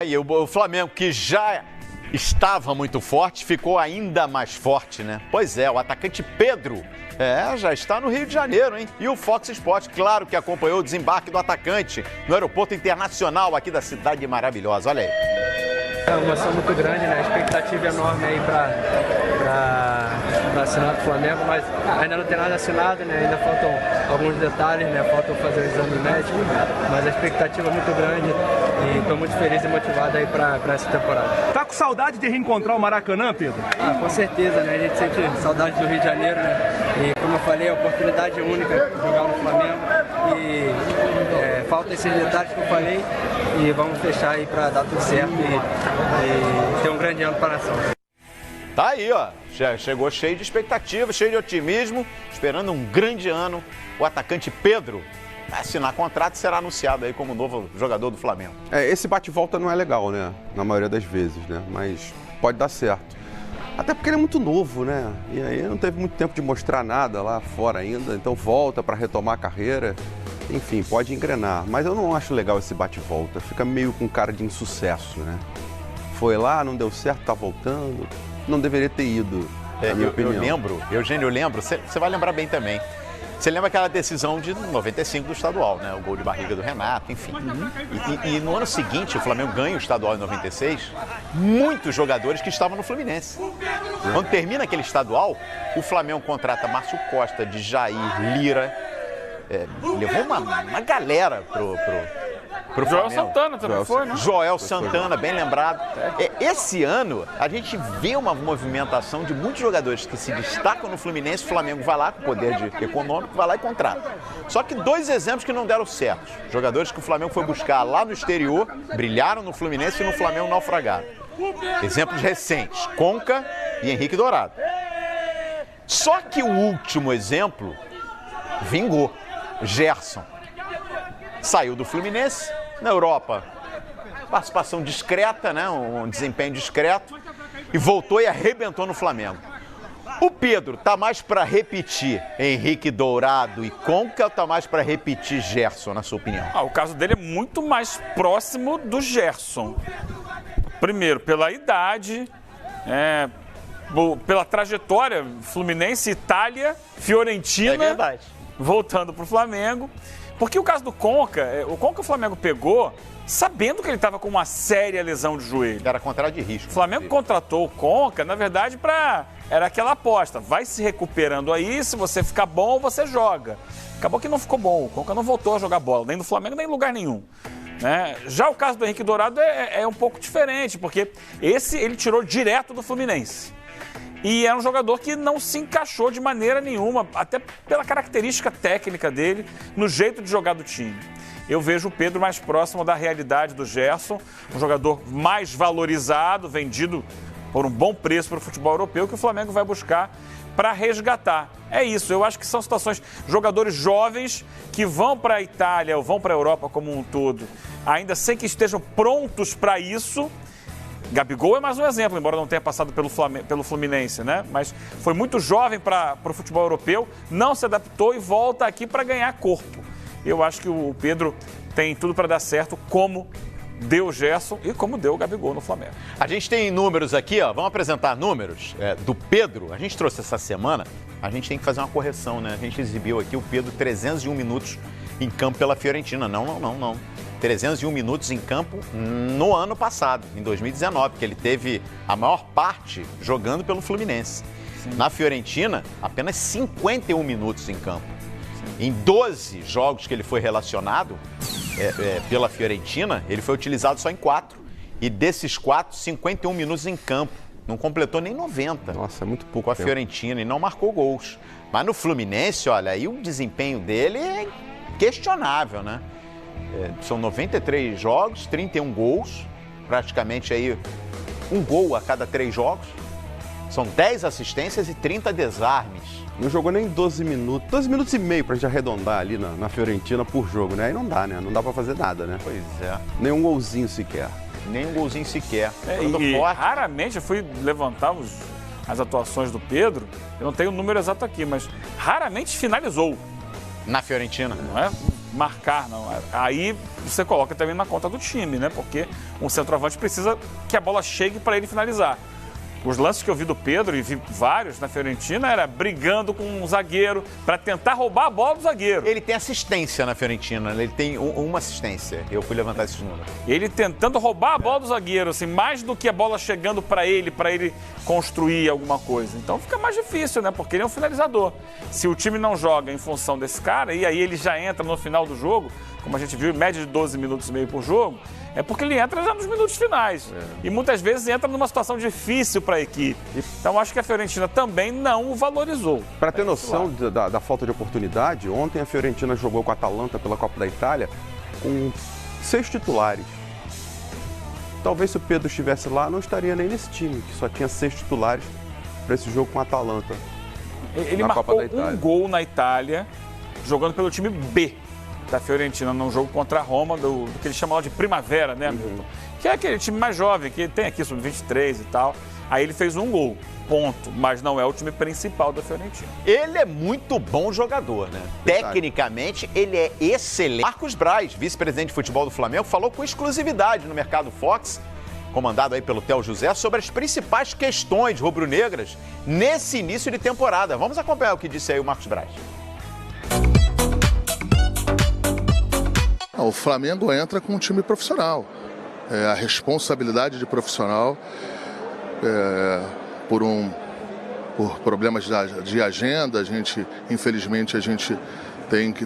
E o Flamengo, que já estava muito forte, ficou ainda mais forte, né? Pois é, o atacante Pedro já está no Rio de Janeiro, hein? E o Fox Sports, claro que acompanhou o desembarque do atacante no aeroporto internacional aqui da cidade maravilhosa. Olha aí. É uma emoção muito grande, né? A expectativa enorme aí para assinar com o Flamengo, mas ainda não tem nada assinado, né? Ainda faltam alguns detalhes, né? Faltam fazer o exame médico, mas a expectativa é muito grande e estou muito feliz e motivado aí para essa temporada. Tá com saudade de reencontrar o Maracanã, Pedro? Com certeza, né? A gente sente saudade do Rio de Janeiro, né? E como eu falei, a oportunidade única de jogar no Flamengo e falta esses detalhes que eu falei e vamos fechar aí para dar tudo certo e ter um grande ano para a nação. Tá aí, ó. Chegou cheio de expectativa, cheio de otimismo, esperando um grande ano. O atacante Pedro vai assinar contrato e será anunciado aí como novo jogador do Flamengo. Esse bate-volta não é legal, né? Na maioria das vezes, né? Mas pode dar certo. Até porque ele é muito novo, né? E aí não teve muito tempo de mostrar nada lá fora ainda. Então volta para retomar a carreira. Enfim, pode engrenar. Mas eu não acho legal esse bate-volta. Fica meio com cara de insucesso, né? Foi lá, não deu certo, tá voltando. Não deveria ter ido, na minha opinião. Eu lembro, Eugênio, você vai lembrar bem também. Você lembra aquela decisão de 95 do estadual, né? O gol de barriga do Renato, enfim. E no ano seguinte, o Flamengo ganha o estadual em 96, muitos jogadores que estavam no Fluminense. Quando termina aquele estadual, o Flamengo contrata Márcio Costa, de Jair, Lira. Levou uma galera pro Joel Flamengo. Santana também foi, né? Joel Santana, bem lembrado. Esse ano, a gente vê uma movimentação de muitos jogadores que se destacam no Fluminense. O Flamengo vai lá, com poder econômico, vai lá e contrata. Só que dois exemplos que não deram certo. Jogadores que o Flamengo foi buscar lá no exterior, brilharam no Fluminense e no Flamengo naufragaram. Exemplos recentes, Conca e Henrique Dourado. Só que o último exemplo vingou. Gerson. Saiu do Fluminense, na Europa, participação discreta, né? Um desempenho discreto, e voltou e arrebentou no Flamengo. O Pedro tá mais para repetir Henrique Dourado e Conca ou tá mais para repetir Gerson, na sua opinião? O caso dele é muito mais próximo do Gerson. Primeiro, pela idade, pela trajetória, Fluminense, Itália, Fiorentina, É verdade. Voltando para o Flamengo. Porque o caso do Conca, o Flamengo pegou sabendo que ele estava com uma séria lesão de joelho. Era contrato de risco. O Flamengo contratou o Conca, na verdade, era aquela aposta. Vai se recuperando aí, se você ficar bom, você joga. Acabou que não ficou bom. O Conca não voltou a jogar bola, nem no Flamengo, nem em lugar nenhum. Né? Já o caso do Henrique Dourado é um pouco diferente, porque esse ele tirou direto do Fluminense. E é um jogador que não se encaixou de maneira nenhuma, até pela característica técnica dele, no jeito de jogar do time. Eu vejo o Pedro mais próximo da realidade do Gerson, um jogador mais valorizado, vendido por um bom preço para o futebol europeu, que o Flamengo vai buscar para resgatar. É isso, eu acho que são situações, jogadores jovens que vão para a Itália ou vão para a Europa como um todo, ainda sem que estejam prontos para isso. Gabigol é mais um exemplo, embora não tenha passado pelo Fluminense, né? Mas foi muito jovem para o futebol europeu, não se adaptou e volta aqui para ganhar corpo. Eu acho que o Pedro tem tudo para dar certo, como deu o Gerson e como deu o Gabigol no Flamengo. A gente tem números aqui, ó. Vamos apresentar números do Pedro. A gente trouxe essa semana, a gente tem que fazer uma correção, né? A gente exibiu aqui o Pedro 301 minutos em campo pela Fiorentina. Não. 301 minutos em campo no ano passado, em 2019, que ele teve a maior parte jogando pelo Fluminense. Sim. Na Fiorentina, apenas 51 minutos em campo. Sim. Em 12 jogos que ele foi relacionado pela Fiorentina, ele foi utilizado só em 4. E desses 4, 51 minutos em campo. Não completou nem 90. Nossa, é muito pouco com a tempo. Fiorentina e não marcou gols. Mas no Fluminense, olha, aí o desempenho dele é questionável, né? São 93 jogos, 31 gols, praticamente aí um gol a cada 3 jogos. São 10 assistências e 30 desarmes. Não jogou nem 12 minutos, 12 minutos e meio pra gente arredondar ali na Fiorentina por jogo, né? Aí não dá, né? Não dá pra fazer nada, né? Pois é. Nem um golzinho sequer. Nem um golzinho sequer. E raramente, eu fui levantar as atuações do Pedro, eu não tenho o número exato aqui, mas raramente finalizou. Na Fiorentina? Não é? marcar, não. Aí você coloca também na conta do time, né? Porque um centroavante precisa que a bola chegue para ele finalizar. Os lances que eu vi do Pedro, e vi vários na Fiorentina, era brigando com um zagueiro para tentar roubar a bola do zagueiro. Ele tem assistência na Fiorentina, ele tem uma assistência. Eu fui levantar esses números. Ele tentando roubar a bola do zagueiro, assim, mais do que a bola chegando para ele construir alguma coisa. Então fica mais difícil, né? Porque ele é um finalizador. Se o time não joga em função desse cara, e aí ele já entra no final do jogo, como a gente viu, em média de 12 minutos e meio por jogo, é porque ele entra já nos minutos finais. E muitas vezes entra numa situação difícil para a equipe. Então acho que a Fiorentina também não o valorizou. Para ter noção da falta de oportunidade, ontem a Fiorentina jogou com a Atalanta pela Copa da Itália com 6 titulares. Talvez se o Pedro estivesse lá, não estaria nem nesse time, que só tinha 6 titulares para esse jogo com a Atalanta. Ele marcou um gol na Itália, jogando pelo time B da Fiorentina, num jogo contra a Roma, do que ele chama de Primavera, né, Milton? Que é aquele time mais jovem, que tem aqui sub-23 e tal. Aí ele fez um gol, ponto, mas não é o time principal da Fiorentina. Ele é muito bom jogador, né? Tecnicamente, ele é excelente. Marcos Braz, vice-presidente de futebol do Flamengo, falou com exclusividade no Mercado Fox, comandado aí pelo Theo José, sobre as principais questões rubro-negras nesse início de temporada. Vamos acompanhar o que disse aí o Marcos Braz. O Flamengo entra com um time profissional. A responsabilidade de profissional, por problemas de agenda, infelizmente a gente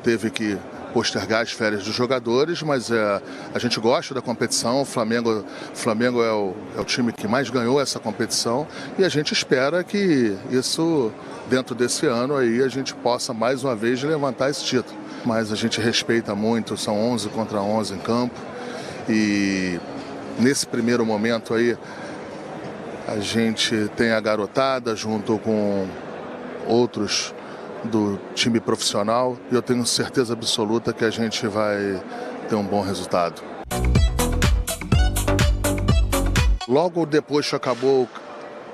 teve que postergar as férias dos jogadores, mas a gente gosta da competição. O Flamengo é o time que mais ganhou essa competição e a gente espera que isso, dentro desse ano aí, a gente possa mais uma vez levantar esse título. Mas a gente respeita muito, são 11 contra 11 em campo e nesse primeiro momento aí a gente tem a garotada junto com outros do time profissional e eu tenho certeza absoluta que a gente vai ter um bom resultado. Logo depois que acabou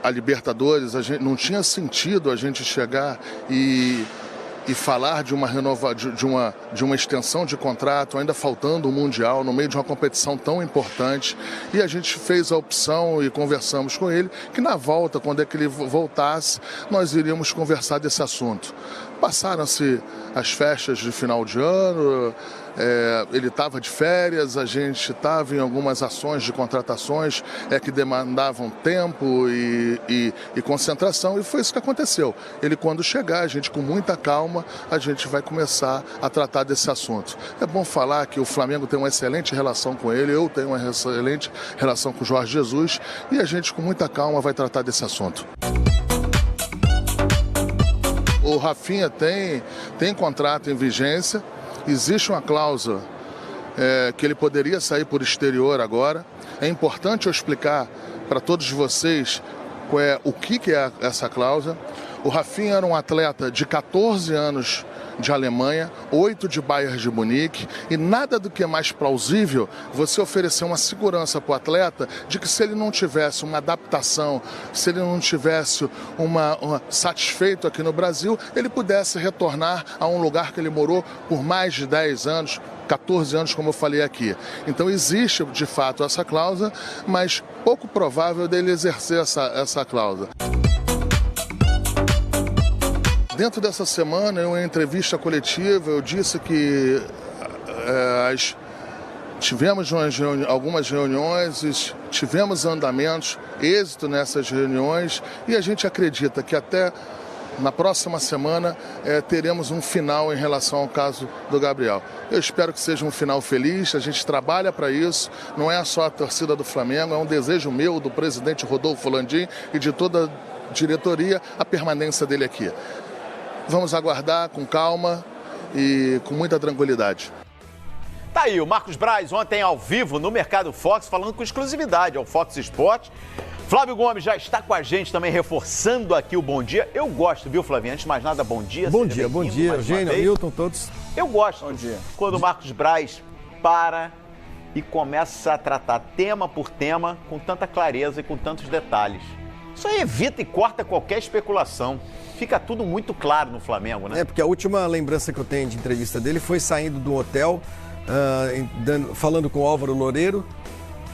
a Libertadores, não tinha sentido a gente chegar e falar de uma extensão de contrato, ainda faltando o Mundial, no meio de uma competição tão importante. E a gente fez a opção e conversamos com ele, que na volta, quando é que ele voltasse, nós iríamos conversar desse assunto. Passaram-se as festas de final de ano, ele estava de férias, a gente estava em algumas ações de contratações que demandavam tempo e concentração, e foi isso que aconteceu. Ele, quando chegar, a gente com muita calma, a gente vai começar a tratar desse assunto. É bom falar que o Flamengo tem uma excelente relação com ele, eu tenho uma excelente relação com o Jorge Jesus, e a gente com muita calma vai tratar desse assunto. O Rafinha tem contrato em vigência, existe uma cláusula que ele poderia sair por exterior agora. É importante eu explicar para todos vocês o que é essa cláusula. O Rafinha era um atleta de 14 anos de Alemanha, 8 de Bayern de Munique, e nada do que é mais plausível você oferecer uma segurança para o atleta de que, se ele não tivesse uma adaptação, se ele não tivesse uma satisfeito aqui no Brasil, ele pudesse retornar a um lugar que ele morou por mais de 10 anos, 14 anos, como eu falei aqui. Então existe de fato essa cláusula, mas pouco provável dele exercer essa cláusula. Dentro dessa semana, em uma entrevista coletiva, eu disse que tivemos algumas reuniões, tivemos andamentos, êxito nessas reuniões, e a gente acredita que até na próxima semana teremos um final em relação ao caso do Gabriel. Eu espero que seja um final feliz, a gente trabalha para isso, não é só a torcida do Flamengo, é um desejo meu, do presidente Rodolfo Landim e de toda a diretoria, a permanência dele aqui. Vamos aguardar com calma e com muita tranquilidade. Tá aí, o Marcos Braz ontem ao vivo no Mercado Fox, falando com exclusividade ao Fox Sports. Flávio Gomes já está com a gente também, reforçando aqui o bom dia. Eu gosto, viu, Flavinho? Antes de mais nada, bom dia. Bom dia, Eugênio, Milton, todos. Eu gosto quando o Marcos Braz para e começa a tratar tema por tema com tanta clareza e com tantos detalhes. Isso aí evita e corta qualquer especulação. Fica tudo muito claro no Flamengo, né? Porque a última lembrança que eu tenho de entrevista dele foi saindo do hotel, falando com o Álvaro Loureiro.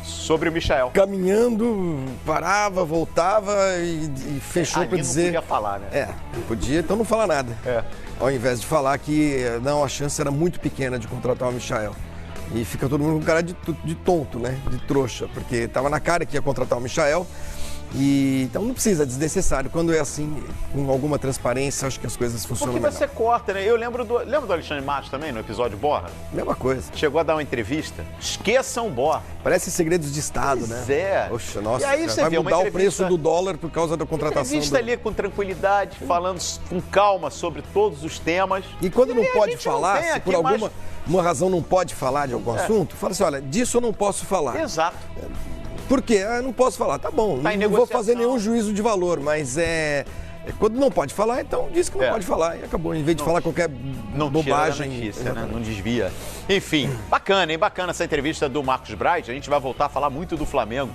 Sobre o Michael. Caminhando, parava, voltava e fechou para dizer... não podia falar, né? Podia, então não fala nada. Ao invés de falar que não, a chance era muito pequena de contratar o Michael. E fica todo mundo com cara de tonto, né? De trouxa, porque estava na cara que ia contratar o Michael. Então não precisa, é desnecessário. Quando é assim, com alguma transparência, acho que as coisas funcionam melhor. Porque você corta, né? Eu lembro do Alexandre Matos também, no episódio Borra? Mesma coisa. Chegou a dar uma entrevista. Esqueçam o Borra. Parece segredos de Estado, Pois né? é. Poxa, nossa, E aí você vai vê mudar uma o preço do dólar por causa da contratação. Entrevista ali com tranquilidade, falando com calma sobre todos os temas. E quando não a pode gente não falar, tem se aqui por alguma uma razão não pode falar de algum assunto, fala assim, olha, disso eu não posso falar. Exato. Por quê? Eu não posso falar. Tá bom, Tá em não vou negociação. fazer nenhum juízo de valor, mas quando não pode falar, então diz que não pode falar e acabou. Em vez de falar qualquer bobagem. Não notícia, né? Não desvia. Enfim, bacana, hein? Bacana essa entrevista do Marcos Braz. A gente vai voltar a falar muito do Flamengo